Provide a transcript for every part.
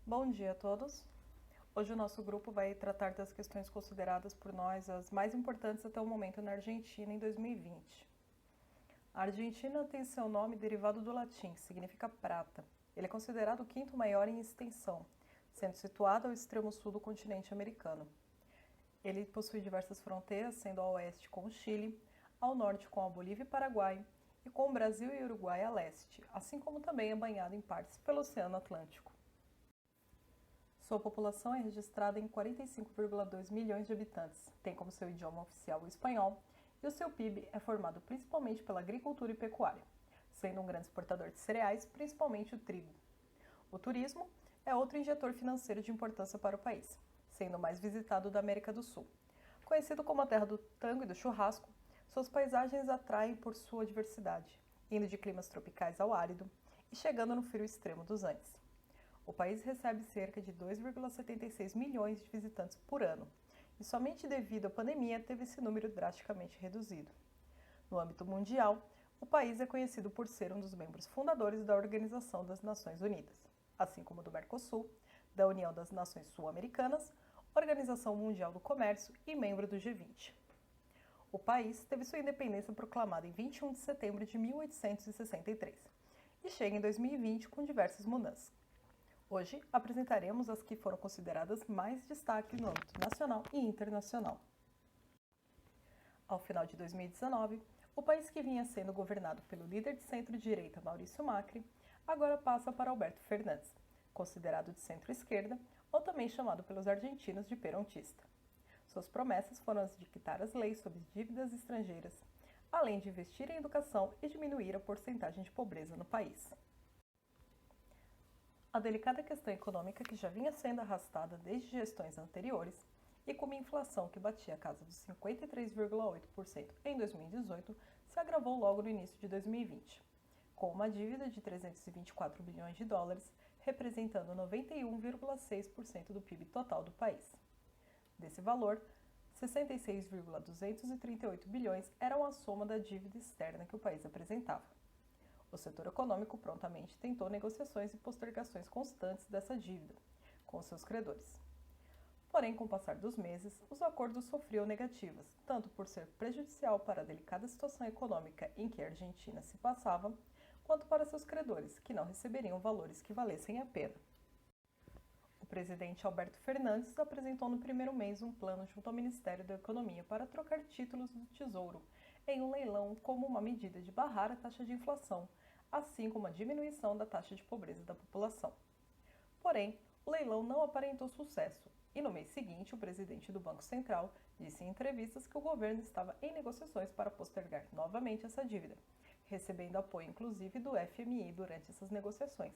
Bom dia a todos. Hoje o nosso grupo vai tratar das questões consideradas por nós as mais importantes até o momento na Argentina em 2020. A Argentina tem seu nome derivado do latim, que significa prata. Ele é considerado o quinto maior em extensão, sendo situado ao extremo sul do continente americano. Ele possui diversas fronteiras, sendo ao oeste com o Chile, ao norte com a Bolívia e Paraguai, e com o Brasil e Uruguai a leste, assim como também é banhado em partes pelo Oceano Atlântico. Sua população é registrada em 45,2 milhões de habitantes, tem como seu idioma oficial o espanhol, e o seu PIB é formado principalmente pela agricultura e pecuária, sendo um grande exportador de cereais, principalmente o trigo. O turismo é outro injetor financeiro de importância para o país, sendo o mais visitado da América do Sul. Conhecido como a terra do tango e do churrasco, suas paisagens atraem por sua diversidade, indo de climas tropicais ao árido e chegando no frio extremo dos Andes. O país recebe cerca de 2,76 milhões de visitantes por ano, e somente devido à pandemia teve esse número drasticamente reduzido. No âmbito mundial, o país é conhecido por ser um dos membros fundadores da Organização das Nações Unidas, assim como do Mercosul, da União das Nações Sul-Americanas, Organização Mundial do Comércio e membro do G20. O país teve sua independência proclamada em 21 de setembro de 1863 e chega em 2020 com diversas mudanças. Hoje apresentaremos as que foram consideradas mais destaque no âmbito nacional e internacional. Ao final de 2019, o país que vinha sendo governado pelo líder de centro-direita Maurício Macri, agora passa para Alberto Fernandes, considerado de centro-esquerda ou também chamado pelos argentinos de perontista. Suas promessas foram as de quitar as leis sobre dívidas estrangeiras, além de investir em educação e diminuir a porcentagem de pobreza no país. A delicada questão econômica que já vinha sendo arrastada desde gestões anteriores e com uma inflação que batia a casa dos 53,8% em 2018 se agravou logo no início de 2020, com uma dívida de 324 bilhões de dólares, representando 91,6% do PIB total do país. Desse valor, 66,238 bilhões eram a soma da dívida externa que o país apresentava. O setor econômico prontamente tentou negociações e postergações constantes dessa dívida com seus credores. Porém, com o passar dos meses, os acordos sofriam negativas, tanto por ser prejudicial para a delicada situação econômica em que a Argentina se passava, quanto para seus credores, que não receberiam valores que valessem a pena. O presidente Alberto Fernandes apresentou no primeiro mês um plano junto ao Ministério da Economia para trocar títulos do Tesouro em um leilão como uma medida de barrar a taxa de inflação, assim como a diminuição da taxa de pobreza da população. Porém, o leilão não aparentou sucesso, e no mês seguinte o presidente do Banco Central disse em entrevistas que o governo estava em negociações para postergar novamente essa dívida, recebendo apoio inclusive do FMI durante essas negociações.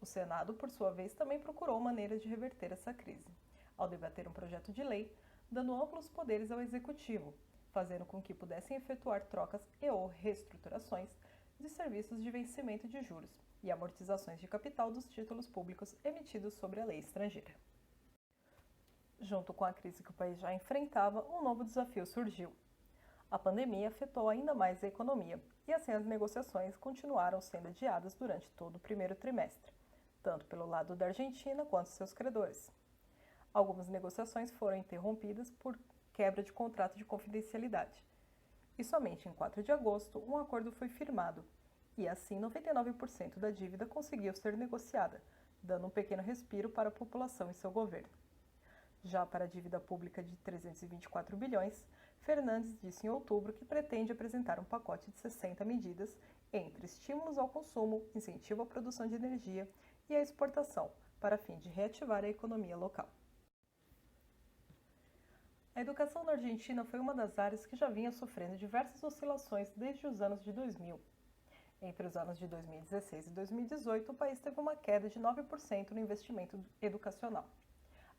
O Senado, por sua vez, também procurou maneiras de reverter essa crise, ao debater um projeto de lei, dando amplos poderes ao Executivo, fazendo com que pudessem efetuar trocas e ou reestruturações de serviços de vencimento de juros e amortizações de capital dos títulos públicos emitidos sobre a lei estrangeira. Junto com a crise que o país já enfrentava, um novo desafio surgiu. A pandemia afetou ainda mais a economia e assim as negociações continuaram sendo adiadas durante todo o primeiro trimestre, tanto pelo lado da Argentina quanto seus credores. Algumas negociações foram interrompidas por quebra de contrato de confidencialidade. E somente em 4 de agosto um acordo foi firmado, e assim 99% da dívida conseguiu ser negociada, dando um pequeno respiro para a população e seu governo. Já para a dívida pública de 324 bilhões, Fernandes disse em outubro que pretende apresentar um pacote de 60 medidas entre estímulos ao consumo, incentivo à produção de energia e à exportação, para fim de reativar a economia local. A educação na Argentina foi uma das áreas que já vinha sofrendo diversas oscilações desde os anos de 2000. Entre os anos de 2016 e 2018, o país teve uma queda de 9% no investimento educacional.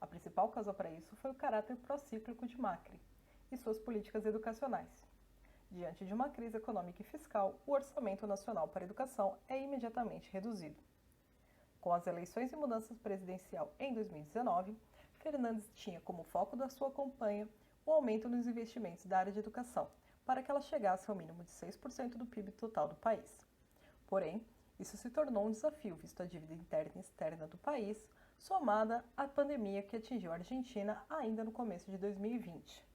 A principal causa para isso foi o caráter procíclico de Macri e suas políticas educacionais. Diante de uma crise econômica e fiscal, o orçamento nacional para a educação é imediatamente reduzido. Com as eleições e mudanças presidencial em 2019, Fernandes tinha como foco da sua campanha o aumento nos investimentos da área de educação, para que ela chegasse ao mínimo de 6% do PIB total do país. Porém, Isso se tornou um desafio, visto a dívida interna e externa do país, somada à pandemia que atingiu a Argentina ainda no começo de 2020.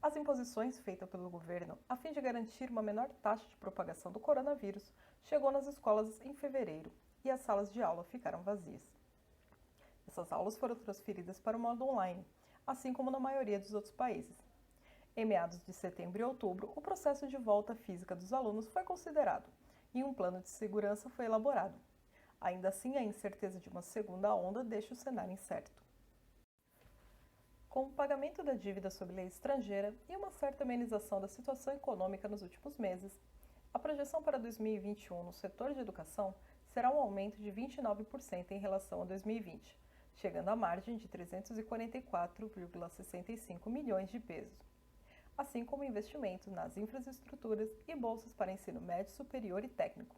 As imposições feitas pelo governo a fim de garantir uma menor taxa de propagação do coronavírus chegou nas escolas em fevereiro e as salas de aula ficaram vazias. Essas aulas foram transferidas para o modo online, assim como na maioria dos outros países. Em meados de setembro e outubro, o processo de volta física dos alunos foi considerado e um plano de segurança foi elaborado. Ainda assim, a incerteza de uma segunda onda deixa o cenário incerto. Com o pagamento da dívida sob lei estrangeira e uma certa amenização da situação econômica nos últimos meses, a projeção para 2021 no setor de educação será um aumento de 29% em relação a 2020, chegando à margem de 344,65 milhões de pesos, assim como investimentos nas infraestruturas e bolsas para ensino médio, superior e técnico,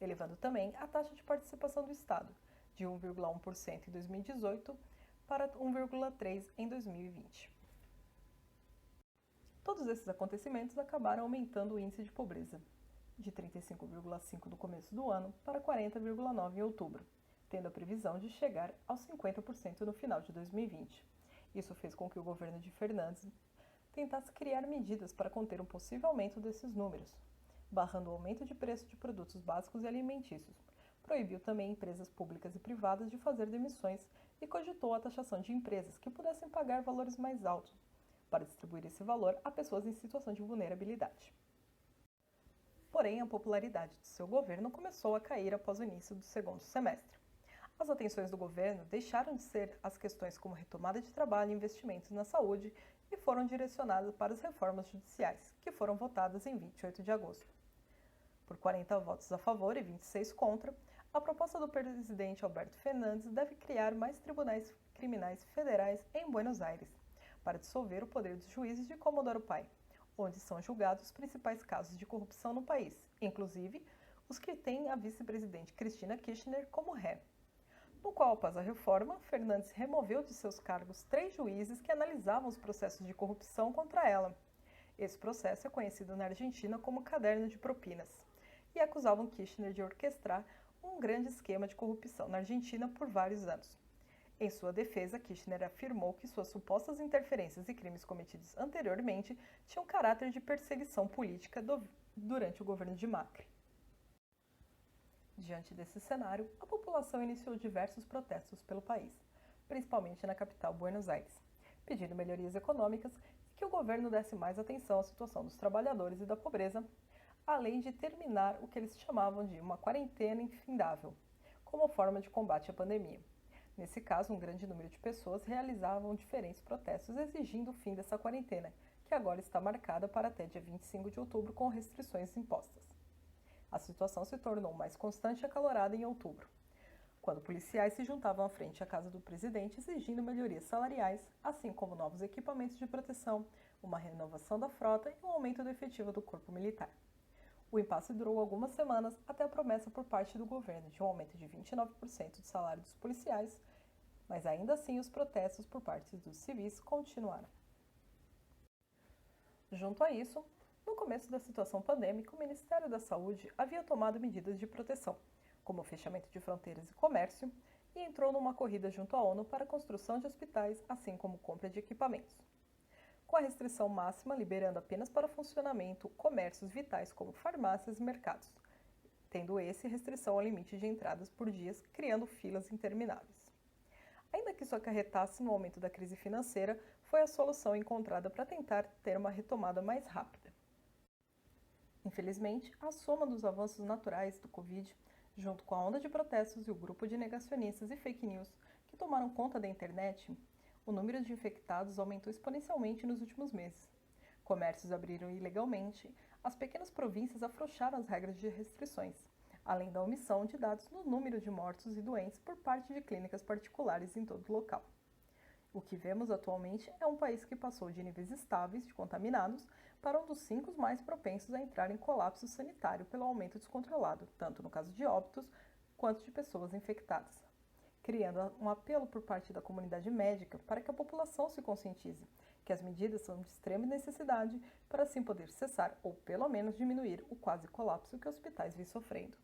elevando também a taxa de participação do Estado, de 1,1% em 2018 para 1,3% em 2020. Todos esses acontecimentos acabaram aumentando o índice de pobreza, de 35,5% no começo do ano para 40,9% em outubro, tendo a previsão de chegar aos 50% no final de 2020. Isso fez com que o governo de Fernandes tentasse criar medidas para conter um possível aumento desses números, barrando o aumento de preço de produtos básicos e alimentícios. Proibiu também empresas públicas e privadas de fazer demissões e cogitou a taxação de empresas que pudessem pagar valores mais altos, para distribuir esse valor a pessoas em situação de vulnerabilidade. Porém, a popularidade de seu governo começou a cair após o início do segundo semestre. As atenções do governo deixaram de ser as questões como retomada de trabalho e investimentos na saúde e foram direcionadas para as reformas judiciais, que foram votadas em 28 de agosto. Por 40 votos a favor e 26 contra, a proposta do presidente Alberto Fernandes deve criar mais tribunais criminais federais em Buenos Aires, para dissolver o poder dos juízes de Comodoro Pai, onde são julgados os principais casos de corrupção no país, inclusive os que têm a vice-presidente Cristina Kirchner como ré. No qual, após a reforma, Fernandes removeu de seus cargos 3 juízes que analisavam os processos de corrupção contra ela. Esse processo é conhecido na Argentina como caderno de propinas, e acusavam Kirchner de orquestrar um grande esquema de corrupção na Argentina por vários anos. Em sua defesa, Kirchner afirmou que suas supostas interferências e crimes cometidos anteriormente tinham caráter de perseguição política durante o governo de Macri. Diante desse cenário, a população iniciou diversos protestos pelo país, principalmente na capital Buenos Aires, pedindo melhorias econômicas e que o governo desse mais atenção à situação dos trabalhadores e da pobreza, além de terminar o que eles chamavam de uma quarentena infindável, como forma de combate à pandemia. Nesse caso, um grande número de pessoas realizavam diferentes protestos exigindo o fim dessa quarentena, que agora está marcada para até dia 25 de outubro com restrições impostas. A situação se tornou mais constante e acalorada em outubro, quando policiais se juntavam à frente à casa do presidente exigindo melhorias salariais, assim como novos equipamentos de proteção, uma renovação da frota e um aumento do efetivo do corpo militar. O impasse durou algumas semanas até a promessa por parte do governo de um aumento de 29% do salário dos policiais, mas ainda assim os protestos por parte dos civis continuaram. Junto a isso, no começo da situação pandêmica, o Ministério da Saúde havia tomado medidas de proteção, como o fechamento de fronteiras e comércio, e entrou numa corrida junto à ONU para a construção de hospitais, assim como compra de equipamentos. Com a restrição máxima liberando apenas para funcionamento comércios vitais como farmácias e mercados, tendo esse restrição ao limite de entradas por dias, criando filas intermináveis. Ainda que isso acarretasse no aumento da crise financeira, foi a solução encontrada para tentar ter uma retomada mais rápida. Infelizmente, a soma dos avanços naturais do Covid, junto com a onda de protestos e o grupo de negacionistas e fake news que tomaram conta da internet, o número de infectados aumentou exponencialmente nos últimos meses. Comércios abriram ilegalmente, as pequenas províncias afrouxaram as regras de restrições, além da omissão de dados no número de mortos e doentes por parte de clínicas particulares em todo o local. O que vemos atualmente é um país que passou de níveis estáveis de contaminados para um dos 5 mais propensos a entrar em colapso sanitário pelo aumento descontrolado, tanto no caso de óbitos quanto de pessoas infectadas, criando um apelo por parte da comunidade médica para que a população se conscientize que as medidas são de extrema necessidade para assim poder cessar ou pelo menos diminuir o quase colapso que os hospitais vêm sofrendo.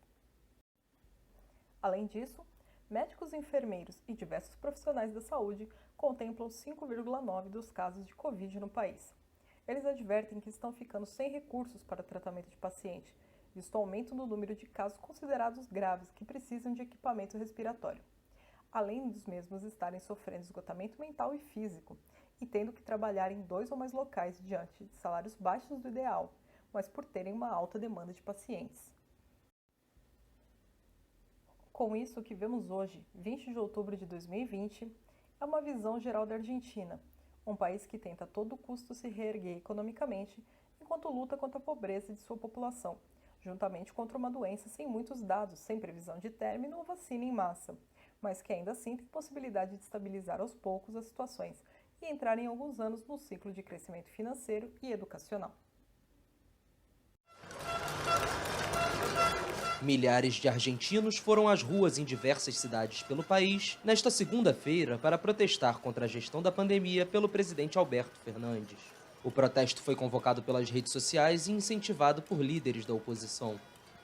Além disso, médicos e enfermeiros e diversos profissionais da saúde contemplam 5,9% dos casos de Covid no país. Eles advertem que estão ficando sem recursos para tratamento de paciente, visto o aumento no número de casos considerados graves que precisam de equipamento respiratório, além dos mesmos estarem sofrendo esgotamento mental e físico e tendo que trabalhar em 2 ou mais locais diante de salários baixos do ideal, mas por terem uma alta demanda de pacientes. Com isso, o que vemos hoje, 20 de outubro de 2020, é uma visão geral da Argentina, um país que tenta a todo custo se reerguer economicamente enquanto luta contra a pobreza de sua população, juntamente contra uma doença sem muitos dados, sem previsão de término ou vacina em massa, mas que ainda assim tem possibilidade de estabilizar aos poucos as situações e entrar em alguns anos no ciclo de crescimento financeiro e educacional. Milhares de argentinos foram às ruas em diversas cidades pelo país nesta segunda-feira para protestar contra a gestão da pandemia pelo presidente Alberto Fernandes. O protesto foi convocado pelas redes sociais e incentivado por líderes da oposição.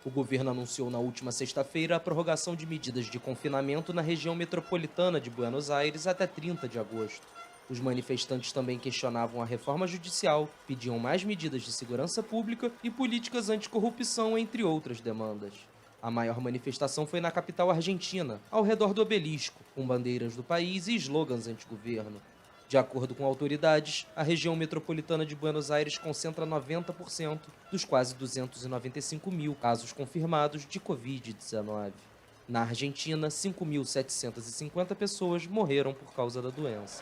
O governo anunciou na última sexta-feira a prorrogação de medidas de confinamento na região metropolitana de Buenos Aires até 30 de agosto. Os manifestantes também questionavam a reforma judicial, pediam mais medidas de segurança pública e políticas anticorrupção, entre outras demandas. A maior manifestação foi na capital argentina, ao redor do obelisco, com bandeiras do país e slogans anti-governo. De acordo com autoridades, a região metropolitana de Buenos Aires concentra 90% dos quase 295 mil casos confirmados de Covid-19. Na Argentina, 5.750 pessoas morreram por causa da doença.